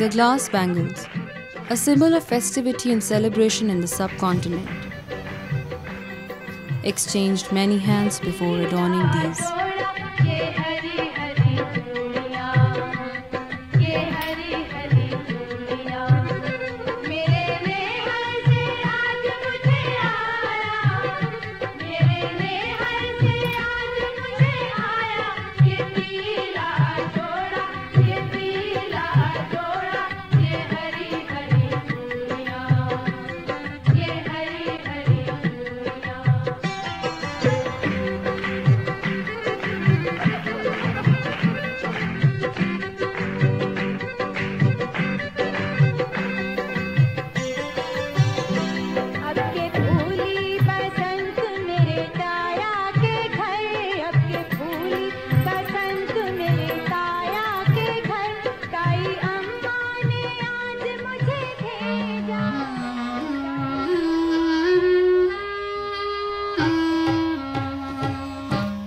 The glass bangles, a symbol of festivity and celebration in the subcontinent, exchanged many hands before adorning these.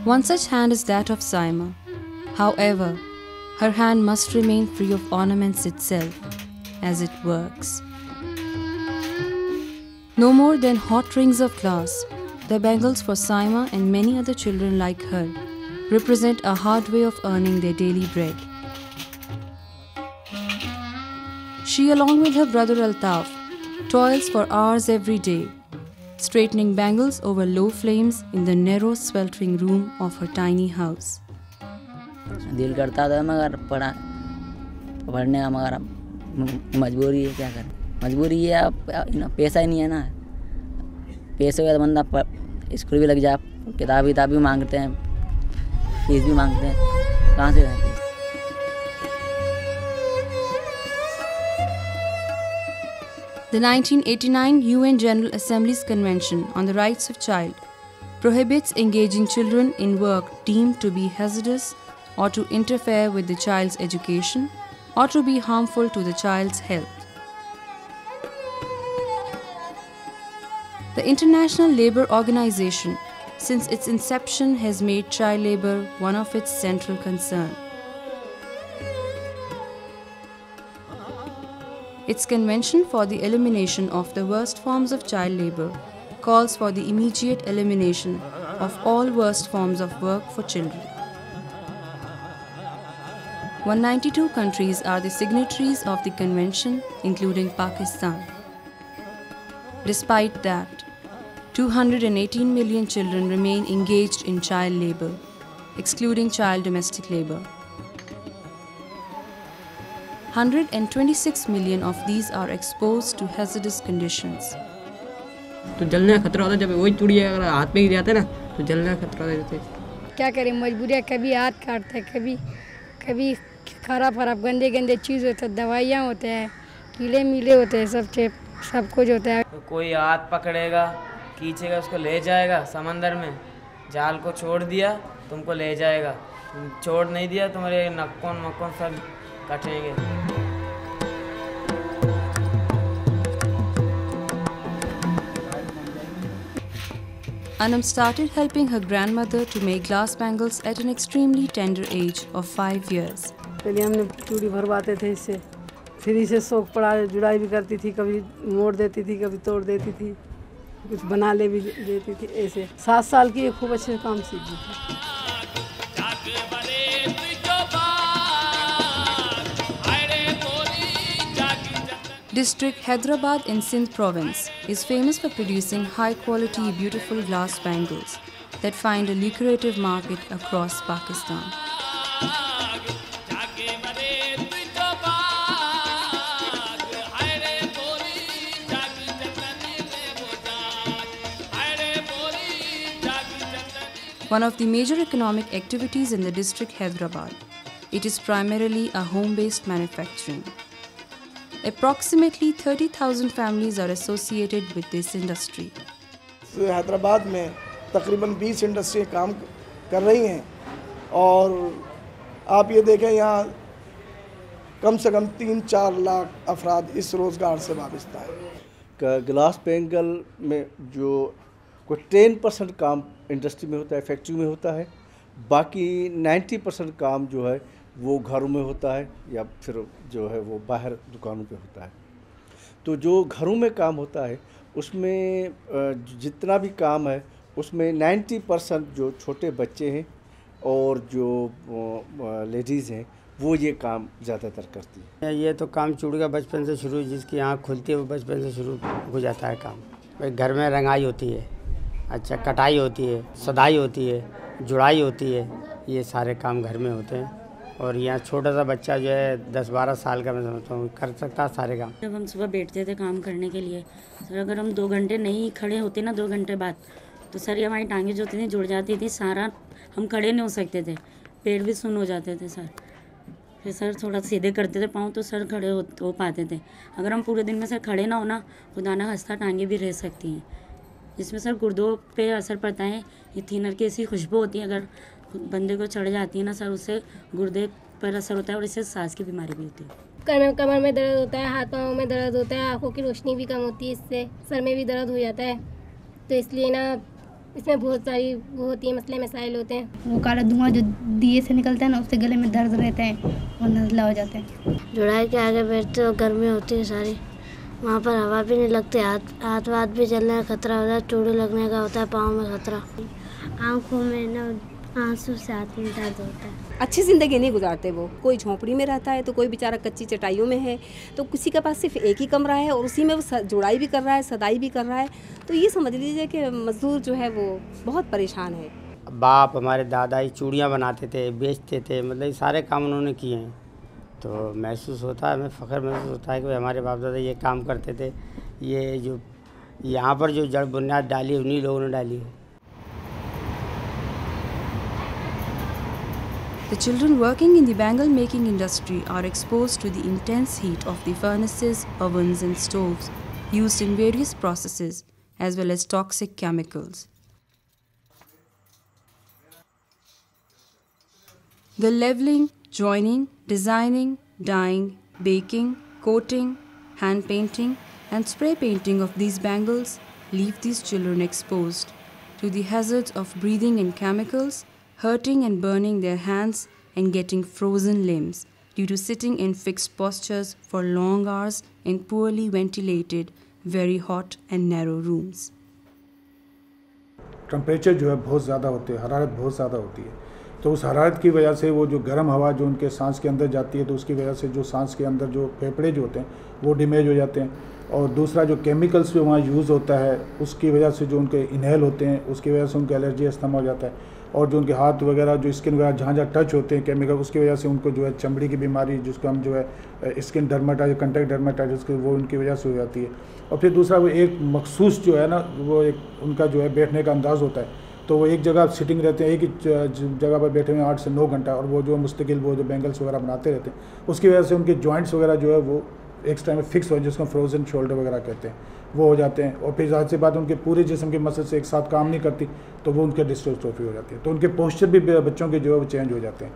One such hand is that of Saima. However, her hand must remain free of ornaments itself, as it works. No more than hot rings of glass, the bangles for Saima and many other children like her represent a hard way of earning their daily bread. She, along with her brother Altaf, toils for hours every day, straightening bangles over low flames in the narrow, sweltering room of her tiny house. दिल करता था मगर पढ़ने का मगर मजबूरी है, क्या करें। मजबूरी है, अब पैसा ही नहीं है ना। पैसे का बंदा स्कूल भी लग जाए, किताब भी मांगते हैं, फीस भी मांगते हैं, कहाँ से दें fees. The 1989 UN General Assembly's Convention on the Rights of Child prohibits engaging children in work deemed to be hazardous or to interfere with the child's education or to be harmful to the child's health. The International Labour Organization, since its inception, has made child labour one of its central concerns. Its Convention for the Elimination of the Worst Forms of Child Labour calls for the immediate elimination of all worst forms of work for children. 192 countries are the signatories of the Convention, including Pakistan. Despite that, 218 million children remain engaged in child labour, excluding child domestic labour. 126 million of these are exposed to hazardous conditions. तो जलने का खतरा होता है, जब वही चूड़ियाँ अगर हाथ पे गिर जाते हैं ना तो जलने का खतरा रहता है। क्या करें, मजबूरियाँ, कभी हाथ काटता है, कभी खराब गंदे चीज़ होते हैं, दवाइयाँ होते हैं, कीड़े मीले होते हैं, सब कुछ होता है। तो कोई हाथ पकड़ेगा, खींचेगा, उसको ले जाएगा समंदर में, जाल को छोड़ दिया तुमको ले जाएगा, छोड़ नहीं दिया तुम्हारे नक्कोन सब काटेंगे। Anam started helping her grandmother to make glass bangles at an extremely tender age of 5 years. पहले हमने चूड़ी भरवाते थे इससे, फिर इसे शौक पड़ा, जुड़ाई भी करती थी, कभी मोड़ देती थी, कभी तोड़ देती थी, कुछ बना ले भी देती थी। ऐसे 7 साल की खूब अच्छे काम सीख गई थी। District Hyderabad in Sindh province is famous for producing high-quality, beautiful glass bangles that find a lucrative market across Pakistan. One of the major economic activities in the district Hyderabad, it is primarily a home-based manufacturing. Approximately 30,000 families are associated with this industry. Hyderabad में तकरीबन 20 industry काम कर रही हैं और आप ये देखें यहाँ कम से कम 3-4 लाख अफराद इस रोज़गार से वाबस्ता है। ग्लास बैंगल में जो कोई 10% काम इंडस्ट्री में होता है, फैक्ट्री में होता है, बाकी 90% काम जो है वो घरों में होता है या फिर जो है वो बाहर दुकानों पे होता है। तो जो घरों में काम होता है उसमें जितना भी काम है उसमें 90% जो छोटे बच्चे हैं और जो लेडीज़ हैं वो ये काम ज़्यादातर करती है। ये तो काम चूड़ी का बचपन से शुरू, जिसकी आँख खुलती है वो बचपन से शुरू हो जाता है काम। भाई घर में रंगाई होती है, अच्छा कटाई होती है, सदाई होती है, जुड़ाई होती है, ये सारे काम घर में होते हैं। और यहाँ छोटा सा बच्चा जो है 10-12 साल का, मैं समझता हूँ कर सकता है सारे काम। जब हम सुबह बैठते थे काम करने के लिए सर, अगर हम 2 घंटे नहीं खड़े होते ना 2 घंटे बाद, तो सर ये हमारी टांगें जो थी जुड़ जाती थी, सारा हम खड़े नहीं हो सकते थे, पेट भी सुन्न हो जाते थे सर। फिर सर थोड़ा सीधे करते थे पाँव तो सर खड़े हो पाते थे। अगर हम पूरे दिन में सर खड़े ना होना, खुदा ना हंसता टांगें भी रह सकती हैं, जिसमें सर गुर्दों पे असर पड़ता है। ये थिनर की ऐसी खुशबू होती है, अगर बंदे को चढ़ जाती है ना सर, उससे गुर्दे पर असर होता है और इससे सांस की बीमारी भी होती है। कमर में दर्द होता है, हाथ पाँव में दर्द होता है, आँखों की रोशनी भी कम होती है, इससे सर में भी दर्द हो जाता है। तो इसलिए ना इसमें बहुत सारी वो होती है, मसले मसाइल होते हैं। वो काला धुआं जो दिए से निकलता है ना, उससे गले में दर्द रहते हैं और नज़ला हो जाते हैं। जुड़ाई के आगे बैठते हो, गर्मी होती है सारी, वहाँ पर हवा भी नहीं लगती, हाथ वाथ भी जलने का खतरा होता है, चूड़ी लगने का होता है, पाँव में खतरा, आँखों में ना आंसू से हाथ में दर्द होता है। अच्छी ज़िंदगी नहीं गुजारते वो, कोई झोंपड़ी में रहता है तो कोई बेचारा कच्ची चटाइयों में है, तो किसी के पास सिर्फ एक ही कमरा है और उसी में वो जुड़ाई भी कर रहा है, सदाई भी कर रहा है। तो ये समझ लीजिए कि मजदूर जो है वो बहुत परेशान है। बाप हमारे दादा ही चूड़ियाँ बनाते थे, बेचते थे, मतलब ये सारे काम उन्होंने किए हैं। तो महसूस होता है, हमें फ़ख्र महसूस होता है कि हमारे बाप दादा ये काम करते थे। ये जो यहाँ पर जो जड़ बुनियाद डाली उन्हीं लोगों ने डाली है। The children working in the bangle making industry are exposed to the intense heat of the furnaces, ovens and stoves used in various processes, as well as toxic chemicals. The leveling, joining, designing, dyeing, baking, coating, hand painting and spray painting of these bangles leave these children exposed to the hazards of breathing in chemicals, hurting and burning their hands and getting frozen limbs due to sitting in fixed postures for long hours in poorly ventilated, very hot and narrow rooms. Temperature जो है बहुत ज़्यादा होते हैं, हरारत बहुत ज़्यादा होती है, तो उस हरारत की वजह से वो जो गर्म हवा जो उनके सांस के अंदर जाती है, तो उसकी वजह से जो सांस के अंदर जो फेफड़े जो होते हैं वो डैमेज हो जाते हैं। और दूसरा जो केमिकल्स जो वहाँ यूज़ होता है उसकी वजह से जो उनके इनहेल होते हैं उसकी वजह से उनके एलर्जी अस्थमा हो जाता है। और जो उनके हाथ वगैरह जो स्किन वगैरह जहाँ जहाँ टच होते हैं केमिकल, उसकी वजह से उनको जो है चमड़ी की बीमारी जिसको हम जो है स्किन डर्माटाइटिस, कंटेक्ट डर्माटाइटिस, वो उनकी वजह से हो जाती है। और फिर दूसरा वो एक मखसूस जो है ना, वो एक उनका जो है बैठने का अंदाज़ होता है, तो वो एक जगह सिटिंग रहते हैं, एक ही जगह पर बैठे हुए 8 से 9 घंटा, और वो जो मुस्तकिल वो जो बैंगल्स वगैरह बनाते रहते हैं, उसकी वजह से उनके जॉइंट्स वगैरह जो है वो एक टाइम में फिक्स हो, जिसको फ्रोजन शोल्डर वगैरह कहते हैं, वो हो जाते हैं। और फिर ज़ाहिर सी बात उनके पूरे जिस्म की मसल से एक साथ काम नहीं करती, तो वो उनके डिस्ट्रोफी हो जाती है, तो उनके पोस्चर भी बच्चों के जो है वो चेंज हो जाते हैं।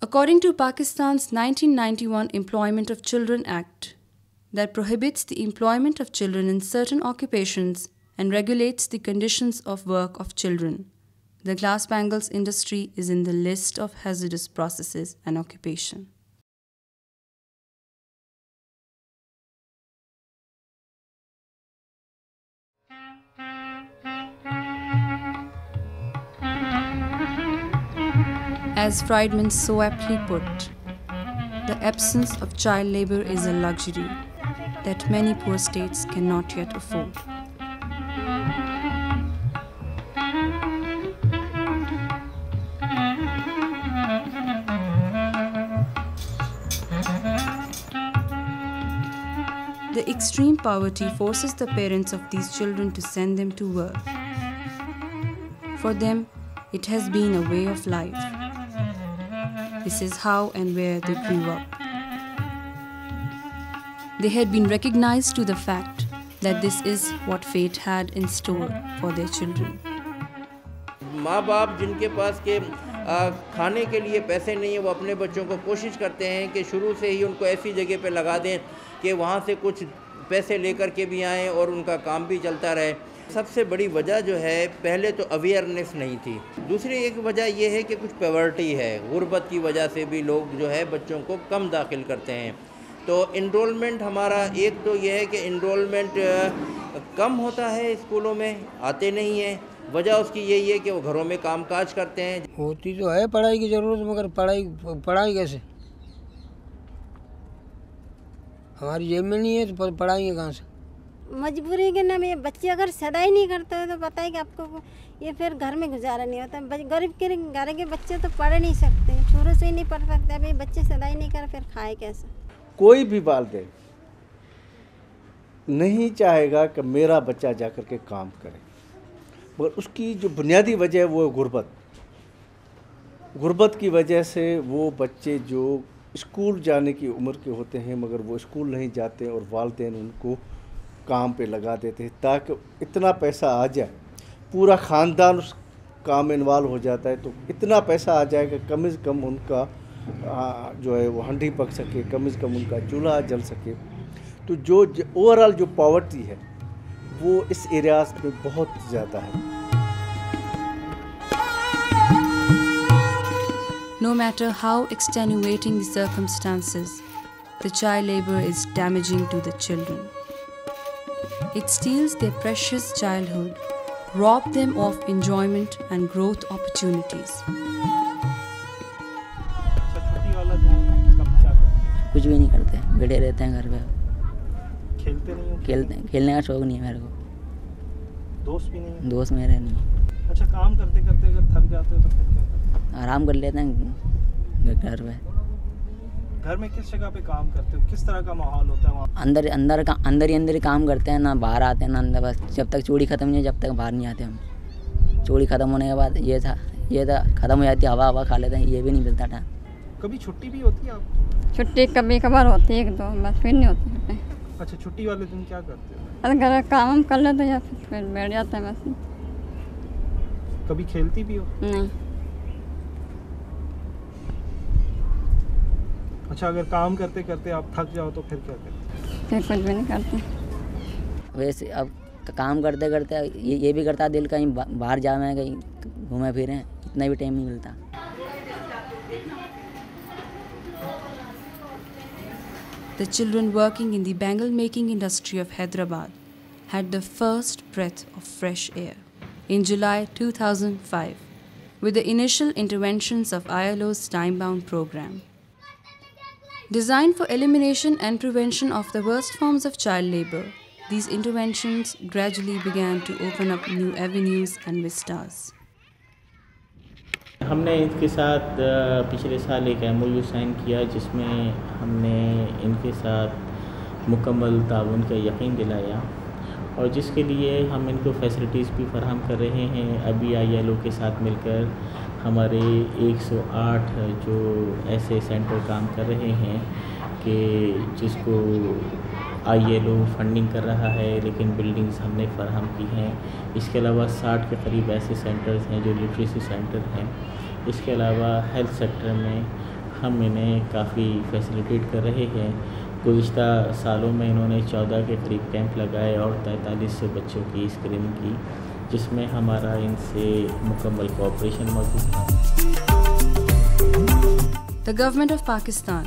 According to Pakistan's 1991 Employment of Children Act, that prohibits the employment of children in certain occupations and regulates the conditions of work of children, the glass bangles industry is in the list of hazardous processes and occupation. As Friedman so aptly put, the absence of child labor is a luxury that many poor states cannot yet afford. The extreme poverty forces the parents of these children to send them to work. For them, it has been a way of life. This is how and where they grew up. They had been recognized to the fact that this is what fate had in store for their children. माँ बाप जिनके पास के खाने के लिए पैसे नहीं है, वो अपने बच्चों को कोशिश करते हैं कि शुरू से ही उनको ऐसी जगह पे लगा दें कि वहाँ से कुछ पैसे लेकर के भी आएँ और उनका काम भी चलता रहे। सबसे बड़ी वजह जो है, पहले तो अवेयरनेस नहीं थी। दूसरी एक वजह ये है कि कुछ पॉवर्टी है, गुर्बत की वजह से भी लोग जो है बच्चों को कम दाखिल करते हैं। तो इनरोलमेंट हमारा एक तो ये है कि इनरोलमेंट कम होता है, स्कूलों में आते नहीं हैं। वजह उसकी यही है कि वो घरों में कामकाज करते हैं। होती तो है पढ़ाई की ज़रूरत, मगर पढ़ाई कैसे? हमारी जेब में नहीं है तो पढ़ाएंगे कहाँ से? मजबूरी के नाम, ये बच्चे अगर सदाई नहीं करते हैं तो पता है कि आपको ये फिर घर में गुजारा नहीं होता। गरीब के घर के बच्चे तो पढ़ नहीं सकते, शुरू से ही नहीं पढ़ सकते। अभी बच्चे सदाई नहीं कर फिर खाए कैसे? कोई भी वालिदैन नहीं चाहेगा कि मेरा बच्चा जाकर के काम करे, मगर उसकी जो बुनियादी वजह है वो है गुर्बत। गुर्बत की वजह से वो बच्चे जो स्कूल जाने की उम्र के होते हैं मगर वो स्कूल नहीं जाते हैं और वालिदैन उनको काम पे लगा देते हैं ताकि इतना पैसा आ जाए, पूरा ख़ानदान उस काम में इन्वॉल्व हो जाता है। तो इतना पैसा आ जाए कि कम से कम उनका जो है वो हंडी पक सके, कम से कम उनका चूल्हा जल सके। तो जो ओवरऑल जो पॉवर्टी है वो इस एरियाज में बहुत ज़्यादा है। No matter how extenuating the circumstances, the child labor is damaging to the children. It steals their precious childhood, robs them of enjoyment and growth opportunities. कुछ भी नहीं करते, बैठे रहते हैं घर पे। खेलते नहीं हो? खेलने का शौक नहीं है मेरे को। दोस्त भी नहीं है? दोस्त मेरे नहीं है। अच्छा, काम करते करते अगर थक जाते हो तो फिर क्या करते हो? आराम कर लेते हैं घर पे। घर में किस जगह पे काम करते हो? किस तरह का माहौल होता है वहाँ? अंदर ही काम करते हैं, ना बाहर आते हैं ना अंदर। बस जब तक चूड़ी ख़त्म नहीं हो जब तक बाहर नहीं आते हम। चूड़ी ख़त्म होने के बाद ये था ख़त्म हो जाती है, हवा खा लेते हैं, ये भी नहीं मिलता था। कभी छुट्टी भी होती है आपको? छुट्टी कभी कभार होती है, 1-2, बस फिर नहीं होती। अच्छा, छुट्टी वाले दिन क्या करते हो? अरे घर का काम कर लेते हैं या फिर बैठ जाते हैं बस। कभी खेलती भी हो? नहीं। अच्छा, अगर काम करते करते आप थक जाओ तो फिर क्या करते? फिर कुछ भी नहीं करते। वैसे अब काम करते करते ये भी करता दिल कहीं बाहर जाए, कहीं घूमे फिरें, इतना भी टाइम नहीं मिलता। The children working in the bangle making industry of Hyderabad had the first breath of fresh air in July 2005 with the initial interventions of ILO's time-bound program. Designed for elimination and prevention of the worst forms of child labor, these interventions gradually began to open up new avenues and vistas. हमने इनके साथ पिछले साल एक MOU sign किया जिसमें हमने इनके साथ मुकम्मल ताउन का यकीन दिलाया और जिसके लिए हम इनको फैसिलिटीज़ भी फराहम कर रहे हैं। अभी ILO के साथ मिलकर हमारे 108 जो ऐसे सेंटर काम कर रहे हैं कि जिसको ILO फंडिंग कर रहा है, लेकिन बिल्डिंग्स हमने फराहम की हैं। इसके अलावा 60 के करीब ऐसे सेंटर्स हैं जो लिटरेसी सेंटर हैं। इसके अलावा हेल्थ सेक्टर में हम इन्हें काफ़ी फैसिलिटेट कर रहे हैं। गुज़िश्ता सालों में इन्होंने 14 के करीब कैंप लगाए और 43 से बच्चों की स्क्रीनिंग की, जिसमें हमारा इनसे मुकम्मल कोऑपरेशन मौजूद था। The government of Pakistan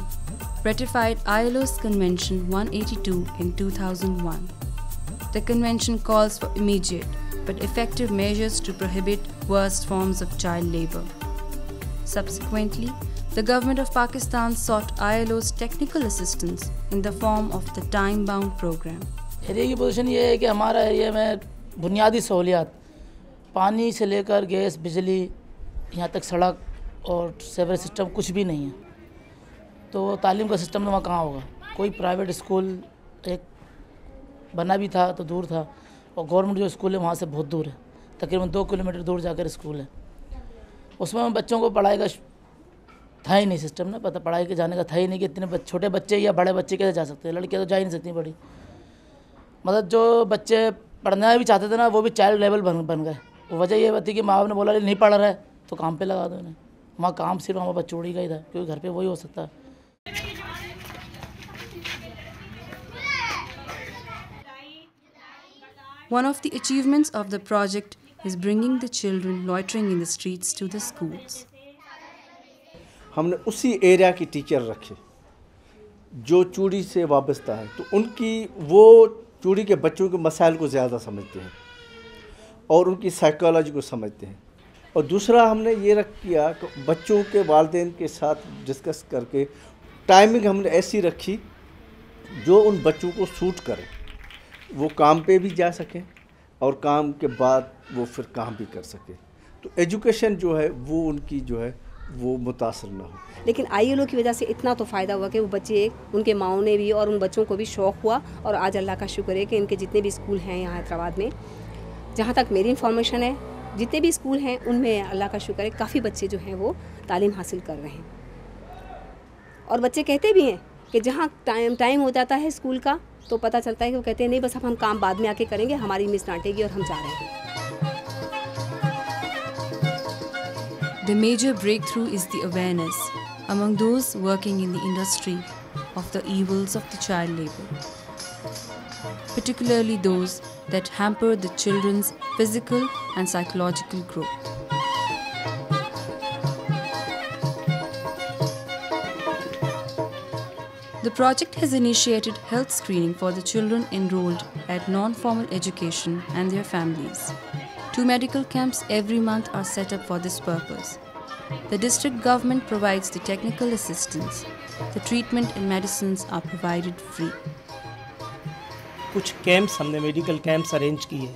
ratified ILO's Convention 182 in 2001. The convention calls for immediate but effective measures to prohibit worst forms of child labor. Subsequently, the government of Pakistan sought ILO's technical assistance in the form of the time-bound program. Area की position ये है कि हमारा area में बुनियादी सहूलियात पानी से लेकर गैस, बिजली, यहाँ तक सड़क और सेवरेज सिस्टम कुछ भी नहीं है। तो तालीम का सिस्टम तो वहाँ कहाँ होगा? कोई प्राइवेट स्कूल एक बना भी था तो दूर था, और गवर्नमेंट जो स्कूल है वहाँ से बहुत दूर है, तकरीबन 2 किलोमीटर दूर जाकर स्कूल है। उसमें बच्चों को पढ़ाई का था ही नहीं सिस्टम ना, पता पढ़ाई के जाने का था ही नहीं कि इतने छोटे बच्चे या बड़े बच्चे कैसे जा सकते हैं। लड़कियाँ तो जा ही नहीं सकती बड़ी। मतलब जो बच्चे पढ़ना भी चाहते थे ना वो भी चाइल्ड लेवल बन गए। वजह ये थी कि माँ बाप ने बोला नहीं पढ़ रहा है तो काम पे लगा दो इन्हें। वहाँ काम सिर्फ हमारे पास चूड़ी का ही था, क्योंकि घर पे वही हो सकता है। One of the achievements of the project is bringing the children loitering in the streets to the schools. हमने उसी एरिया की टीचर रखे जो चूड़ी से वाबस्ता है, तो उनकी वो चूड़ी के बच्चों के मसाइल को ज़्यादा समझते हैं और उनकी साइकोलॉजी को समझते हैं। और दूसरा हमने ये रख किया कि बच्चों के वालिदैन के साथ डिस्कस करके टाइमिंग हमने ऐसी रखी जो उन बच्चों को सूट करे, वो काम पे भी जा सकें और काम के बाद वो फिर काम भी कर सके। तो एजुकेशन जो है वो उनकी जो है वो मुतासर ना हो। लेकिन ILO की वजह से इतना तो फ़ायदा हुआ कि वो बच्चे, उनके माओ ने भी और उन बच्चों को भी शौक़ हुआ। और आज अल्लाह का शुक्र है कि इनके जितने भी स्कूल हैं यहाँ हैदराबाद में, जहाँ तक मेरी इन्फॉर्मेशन है, जितने भी स्कूल हैं उनमें अल्लाह का शुक्र है काफ़ी बच्चे जो हैं वो तालीम हासिल कर रहे हैं। और बच्चे कहते भी हैं कि जहाँ टाइम हो जाता है स्कूल का तो पता चलता है कि वो कहते हैं नहीं बस अब हम काम बाद में आके करेंगे, हमारी मिस डांटेगी और हम जा रहे हैं। The major breakthrough is the awareness among those working in the industry of the evils of the child labor, particularly those that hamper the children's physical and psychological growth. The project has initiated health screening for the children enrolled at non-formal education and their families. 2 medical camps every month are set up for this purpose. The district government provides the technical assistance. The treatment and medicines are provided free. कुछ camps हमने medical camps arrange किए,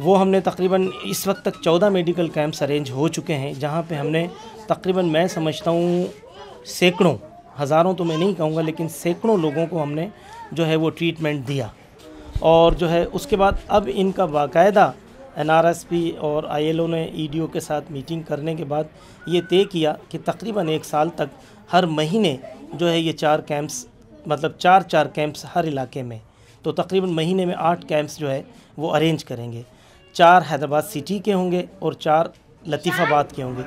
वो हमने तकरीबन इस वक्त तक 14 medical camps arrange हो चुके हैं, जहाँ पे हमने तकरीबन मैं समझता हूँ सैकड़ों, हज़ारों तो मैं नहीं कहूँगा लेकिन सैकड़ों लोगों को हमने जो है वो ट्रीटमेंट दिया। और जो है उसके बाद अब इनका बाकायदा NRSP और ILO ने EDO के साथ मीटिंग करने के बाद ये तय किया कि तकरीबन 1 साल तक हर महीने जो है ये 4 कैंप्स, मतलब 4 कैंप्स हर इलाके में, तो तकरीबन महीने में 8 कैंप्स जो है वो अरेंज करेंगे। 4 हैदराबाद सिटी के होंगे और 4 लतीफ़ाबाद के होंगे।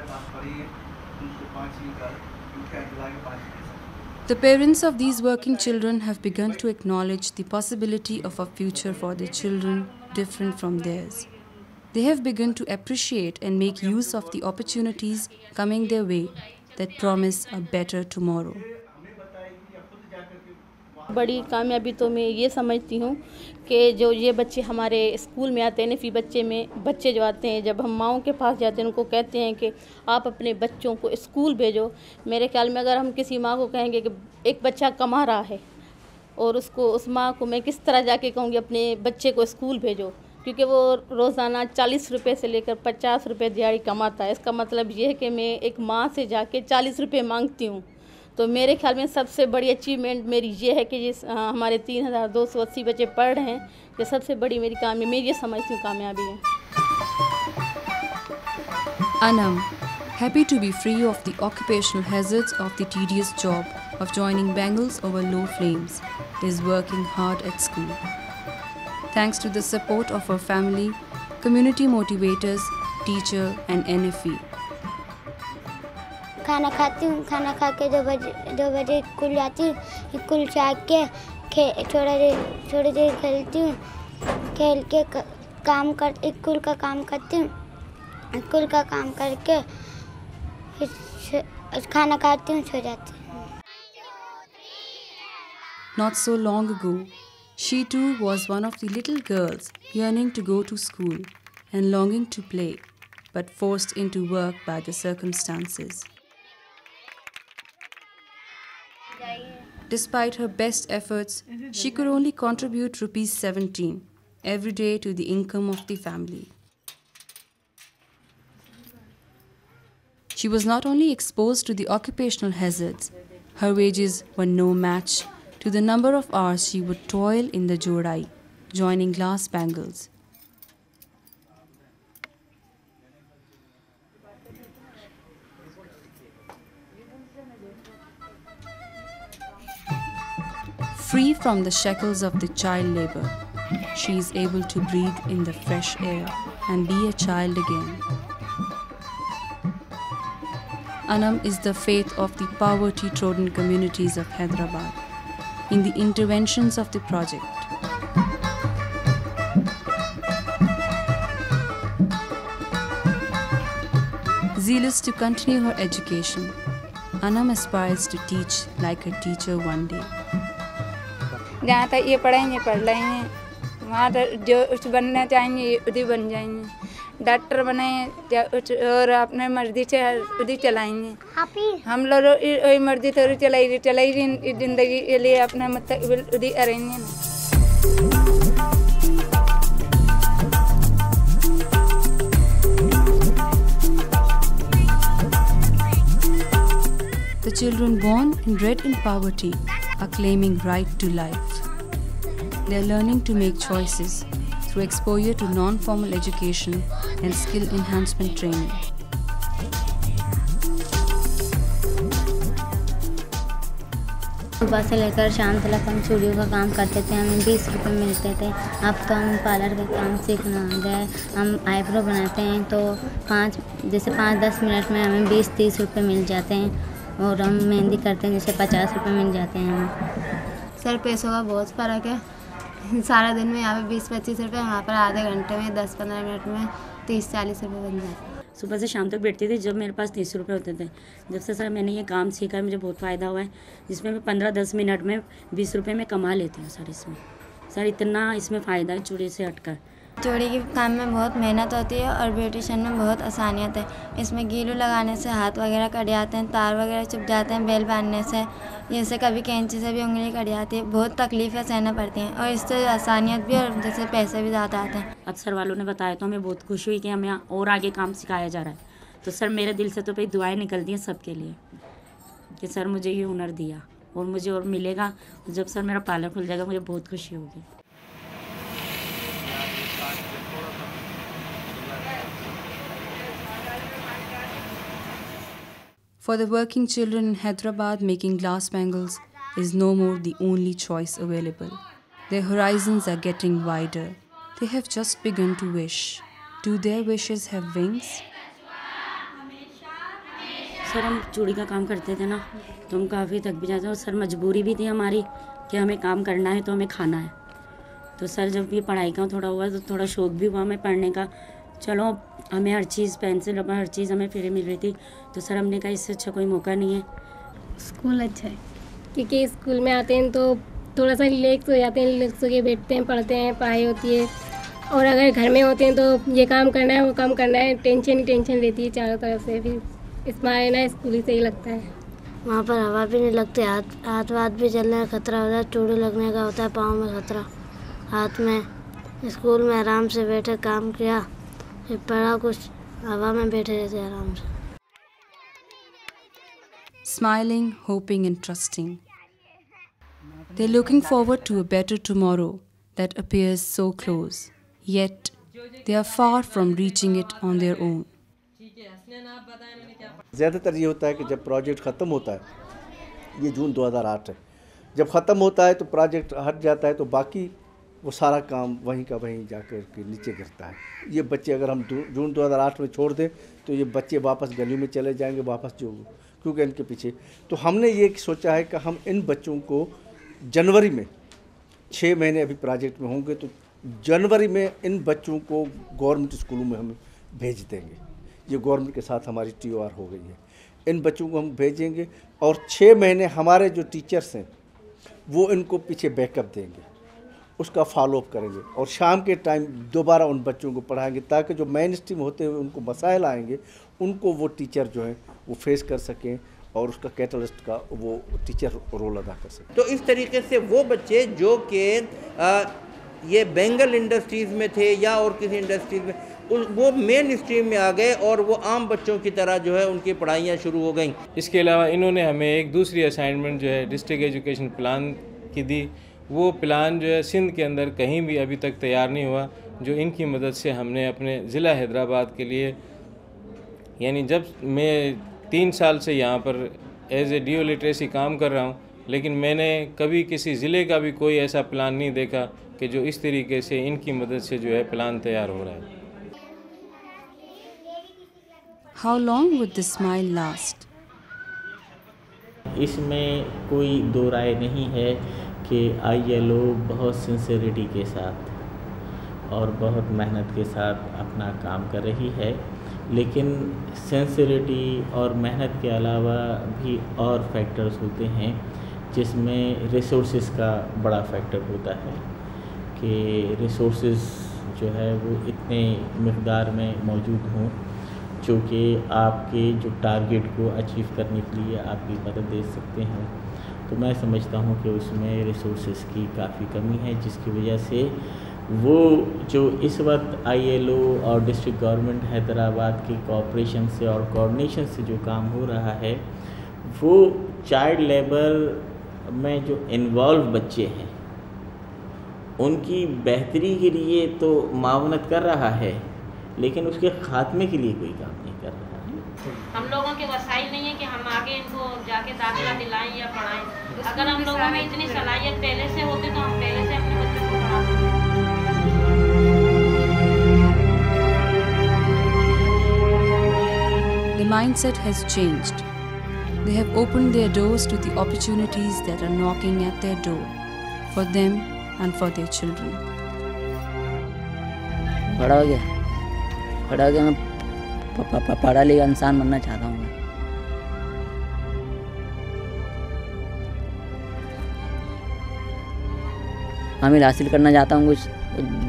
The parents of these working children have begun to acknowledge the possibility of a future for their children different from theirs. They have begun to appreciate and make use of the opportunities coming their way that promise a better tomorrow. बड़ी कामयाबी तो मैं ये समझती हूँ कि जो ये बच्चे हमारे स्कूल में आते हैं, नफ़ी बच्चे जो आते हैं, जब हम माओं के पास जाते हैं उनको कहते हैं कि आप अपने बच्चों को स्कूल भेजो। मेरे ख्याल में अगर हम किसी माँ को कहेंगे कि एक बच्चा कमा रहा है और उस माँ को मैं किस तरह जाके कहूँगी अपने बच्चे को स्कूल भेजो, क्योंकि वो रोज़ाना 40 रुपये से लेकर 50 रुपये दिहाड़ी कमाता है। इसका मतलब ये है कि मैं एक माँ से जाके 40 रुपये मांगती हूँ। तो मेरे ख्याल में सबसे बड़ी अचीवमेंट मेरी ये है कि जिस हमारे 3280 बच्चे पढ़ रहे हैं, ये सबसे बड़ी मेरी कामयाबी, मैं ये समझती हूँ कामयाबी है। Anam, happy to be free of the occupational hazards of the tedious job of joining bangles over low flames, is working hard at school. Thanks to the support of her family, community motivators, teacher and NFE. खाना खाती हूँ, खाना खा के 2 बजे school जाती हूँ, school से आके थोड़ी देर खेलती हूँ, खेल के स्कूल का काम करती हूँ, स्कूल का काम करके फिर खाना खाती हूँ, सो जाती हूँ। Not so long ago, she too was one of the little girls yearning to go to school and longing to play, but forced into work by the circumstances. Despite her best efforts, she could only contribute ₹17 every day to the income of the family. She was not only exposed to the occupational hazards, her wages were no match to the number of hours she would toil in the jodai, joining glass bangles. Free from the shackles of the child labor, she is able to breathe in the fresh air and be a child again. Anam is the faith of the poverty-trodden communities of Hyderabad in the interventions of the project. Zealous to continue her education, Anam aspires to teach like her teacher one day. जहाँ तक ये पढ़ेंगे पढ़ लेंगे, वहाँ तक जो कुछ बनना चाहेंगे उदी बन जाएंगे। डॉक्टर बने और अपने मर्जी से उदी चलाएंगे। हम लोग वही मर्जी थोड़ी चलाई जिंदगी के लिए अपना मतलब उदी अरेंगे ना। The children born and bred in poverty are claiming right to life. They are learning to make choices through exposure to non-formal education and skill enhancement training. सुबह से लेकर शाम तक हम चूड़ियों का काम करते थे, हमें 20 रुपये मिलते थे। अब तो हम पार्लर का काम सीखना आ गया है। हम आईब्रो बनाते हैं तो 5-10 मिनट में हमें 20-30 रुपये मिल जाते हैं, और हम मेहंदी करते हैं जैसे 50 रुपये मिल जाते हैं हमें। सर पैसों का बहुत फ़र्क है। सारा दिन में यहाँ पे 20-25 रुपये, वहाँ पर आधे घंटे में 10-15 मिनट में 30-40 रुपये बन जाते हैं। सुबह से शाम तक बैठती थी जब मेरे पास 30 रुपये होते थे। जब से सर मैंने ये काम सीखा है मुझे बहुत फ़ायदा हुआ है, जिसमें मैं 15-10 मिनट में 20 रुपये में कमा लेती हूँ सर। इसमें सर इतना इसमें फ़ायदा है चूड़ी से हटकर। चूड़ी के काम में बहुत मेहनत होती है और ब्यूटिशियन में बहुत आसानियत है। इसमें गीलू लगाने से हाथ वगैरह कट जाते हैं, तार वगैरह चुभ जाते हैं, बेल बांधने से, जैसे कभी कैंची से भी उंगली कट जाती है। बहुत तकलीफ़ें सहना पड़ती हैं और इससे आसानियत भी और जैसे पैसे भी ज़्यादा आते हैं। अब सर वालों ने बताया तो हमें बहुत खुशी हुई कि हमें और आगे काम सिखाया जा रहा है। तो सर मेरे दिल से तो भाई दुआएँ निकलती हैं सबके लिए कि सर मुझे ये हुनर दिया और मुझे और मिलेगा। जब सर मेरा पार्लर खुल जाएगा मुझे बहुत खुशी होगी। For the working children in Hyderabad, making glass bangles is no more the only choice available. Their horizons are getting wider. They have just begun to wish. Do their wishes have wings? Sir हम चूड़ी का काम करते थे ना तो हम काफ़ी थक भी जाते हैं, और सर मजबूरी भी थी हमारी कि हमें काम करना है तो हमें खाना है। तो सर जब ये पढ़ाई का थोड़ा हुआ तो थोड़ा शौक़ भी हुआ हमें पढ़ने का। चलो हमें हर चीज़ पेंसिल रबर हर चीज़ हमें फ्री मिल रही थी, तो सर हमने कहा इससे अच्छा कोई मौका नहीं है। स्कूल अच्छा है क्योंकि स्कूल में आते हैं तो थोड़ा सा रिलैक्स हो जाते हैं, रिलैक्स होकर बैठते हैं, पढ़ते हैं, पढ़ाई होती है। और अगर घर में होते हैं तो ये काम करना है वो काम करना है, टेंशन ही टेंशन रहती है चारों तरफ से। फिर इसमें ना स्कूल ही सही लगता है। वहाँ पर हवा भी नहीं लगती, हाथ वाथ भी जलने का खतरा होता है, चूड़ी लगने का होता है, पाँव में खतरा, हाथ में। स्कूल में आराम से बैठे काम किया, फिर पढ़ा, कुछ हवा में बैठे रहते आराम से। Smiling, hoping and trusting. They're looking forward to a better tomorrow that appears so close, yet they are far from reaching it on their own. ज़्यादातर ये होता है कि जब प्रोजेक्ट ख़त्म होता है, ये जून 2008 है, जब ख़त्म होता है तो प्रोजेक्ट हट जाता है तो बाकी वो सारा काम वहीं का वहीं जाकर के नीचे गिरता है। ये बच्चे अगर हम जून 2008 में छोड़ दें तो ये बच्चे वापस गली में चले जाएंगे, वापस जो क्योंकि इनके पीछे। तो हमने ये सोचा है कि हम इन बच्चों को जनवरी में 6 महीने अभी प्रोजेक्ट में होंगे तो जनवरी में इन बच्चों को गवर्नमेंट स्कूलों में हम भेज देंगे। ये गवर्नमेंट के साथ हमारी TOR हो गई है। इन बच्चों को हम भेजेंगे और 6 महीने हमारे जो टीचर्स हैं वो इनको पीछे बैकअप देंगे, उसका फॉलोअप करेंगे और शाम के टाइम दोबारा उन बच्चों को पढ़ाएंगे ताकि जो मेन स्ट्रीम होते हुए उनको मसाइल आएंगे उनको वो टीचर जो है वो फेस कर सकें और उसका कैटलिस्ट का वो टीचर रोल अदा कर सकें। तो इस तरीके से वो बच्चे जो कि ये बेंगल इंडस्ट्रीज़ में थे या और किसी इंडस्ट्रीज़ में वो मेन स्ट्रीम में आ गए और वो आम बच्चों की तरह जो है उनकी पढ़ाइयाँ शुरू हो गई। इसके अलावा इन्होंने हमें एक दूसरी असाइनमेंट जो है डिस्ट्रिक्ट एजुकेशन प्लान की दी। वो प्लान जो है सिंध के अंदर कहीं भी अभी तक तैयार नहीं हुआ, जो इनकी मदद से हमने अपने ज़िला हैदराबाद के लिए, यानी जब मैं 3 साल से यहाँ पर एज ए DO लिटरेसी काम कर रहा हूँ, लेकिन मैंने कभी किसी ज़िले का भी कोई ऐसा प्लान नहीं देखा कि जो इस तरीके से इनकी मदद से जो है प्लान तैयार हो रहा है। How long would this smile last? इसमें कोई दो राय नहीं है कि ILO बहुत सिंसेरिटी के साथ और बहुत मेहनत के साथ अपना काम कर रही है। लेकिन सिंसियरिटी और मेहनत के अलावा भी और फैक्टर्स होते हैं जिसमें रिसोर्सेज का बड़ा फैक्टर होता है कि रिसोर्सेज जो है वो इतने मकदार में मौजूद हों जो कि आपके जो टारगेट को अचीव करने के लिए आपकी मदद दे सकते हैं। तो मैं समझता हूँ कि उसमें रिसोर्सेज की काफ़ी कमी है, जिसकी वजह से वो जो इस वक्त ILO और डिस्ट्रिक्ट गवर्नमेंट हैदराबाद की कोऑपरेशन से और कोऑर्डिनेशन से जो काम हो रहा है वो चाइल्ड लेबर में जो इन्वॉल्व बच्चे हैं उनकी बेहतरी के लिए तो मावनत कर रहा है, लेकिन उसके खात्मे के लिए कोई काम नहीं कर रहा है। हम लोगों के वसाइल नहीं है कि हम आगे इनको जाके दाखिला दिलाएं या पढ़ाएं। अगर हम लोगों में इतनी सलाहियत पहले से होती तो हम पहले से अपने बच्चों को पढ़ाते। The mindset has changed. They have opened their doors to the opportunities that are knocking at their door for them and for their children. बड़ा हो गया मैं पढ़ा लिखा इंसान बनना चाहता हूँ। हासिल हासिल करना चाहता हूँ, कुछ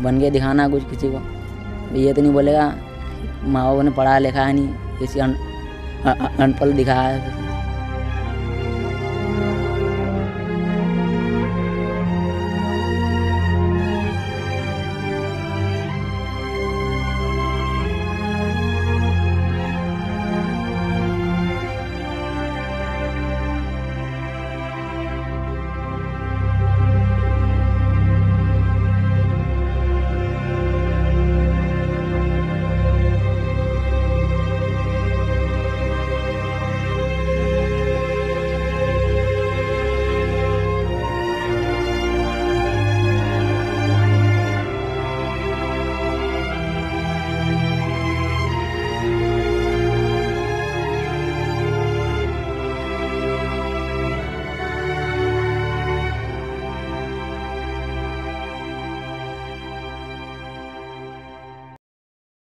बन के दिखाना कुछ किसी को। ये तो नहीं बोलेगा माँ बाप ने पढ़ा लिखा है नहीं, किसी अनपढ़ दिखाया है।